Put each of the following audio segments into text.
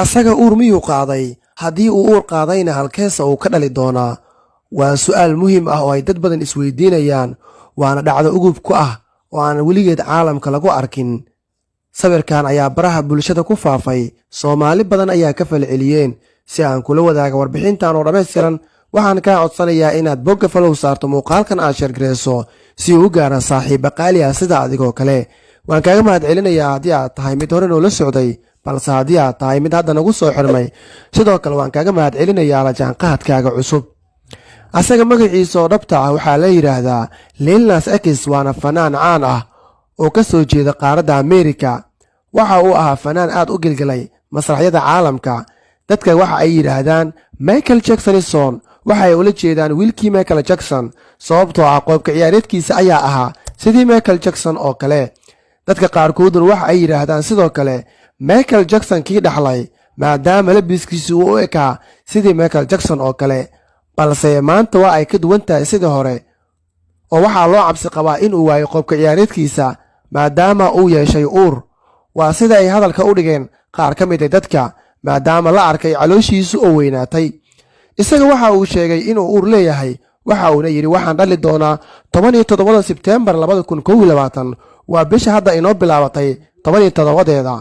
asaga uur miyuu qaaday? haddii uu uur qaadayna halkeesa uu ka dhali doonaa? waa su'aal muhiim ah oo ay dad badan isweydiinayaan, waana dhacdo ugub ku ah oo aan weligeed caalamka lagu arkin. sawirkan ayaa baraha bulshada ku faafay, Soomaali badan ayaa ka falceliyeen. si aan kula wadaaga warbixintan oo dhammaystiran, waxaan kaa codsanayaa inaad bogga falow saarto muuqaalkan aad sheergareyso si uu u gaara saaxiiba qaali ah sida adigoo kale. waan kaaga mahadcelinayaa haddii aad tahay mid hore noola socday, balse haddii aad tahay mid hadda nagu soo xirmay, sidoo kale waan kaaga mahadcelinayaa la jaanqaadkaaga cusub. asaga magaciisa oo dhabta ah waxaa la yidhaahdaa Lil Nas X, waana fanaan caan ah oo ka soo jeeda qaaradda Ameerika. waxa uu ahaa fanaan aad u gilgalay masraxyada caalamka. dadka waxa ay yidhaahdaan Michael Jackson, waxa ay ula jeedaan wiilkii Michael Jackson, sababtoo ah qoobka ciyaareedkiisa ayaa ahaa sidii Michael Jackson oo kale. dadka qaarkooduna waxa ay yidhaahdaan sidoo kale Michael Jackson kii dhaxlay, maadaama labiskiisu uu u ekaa sidii Michael Jackson oo kale. balse maanta waa ay ka duwan tahay sidii hore, oo waxaa loo cabsi qabaa inuu waayo qoobka ciyaareedkiisa maadaama uu yeeshay uur. waa sida ay hadalka u dhigeen qaar ka mid ah dadka, maadaama la arkay calooshiisu oo weynaatay. isaga waxa uu sheegay inuu uur leeyahay, waxa uuna yidhi waxaan dhali doonaa 17 Sebteembar 2021. waa bisha hadda inoo bilaabatay 17deeda.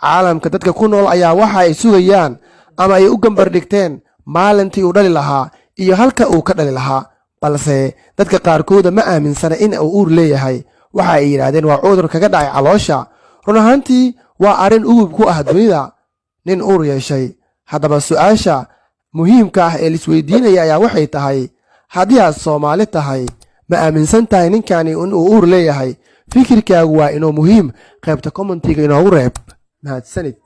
caalamka dadka ku nool ayaa waxa ay sugayaan ama ay u gambar dhigteen maalintii uu dhali lahaa iyo halka uu ka dhali lahaa. balse dadka qaarkooda ma aaminsana in uu uur leeyahay. waxa ay yidhaahdeen waa cudur kaga dhacay caloosha. run ahaantii waa arrin ugub ku ah dunida, nin uur yeeshay. haddaba su'aasha muhiimka ah ee lisweydiinaya ayaa waxay tahay, haddii aad Soomaali tahay, ma aaminsan tahay ninkani inuu uur leeyahay? fikirkaagu waa inoo muhiim, qaybta commentiga inoogu reeb. mahadsanid.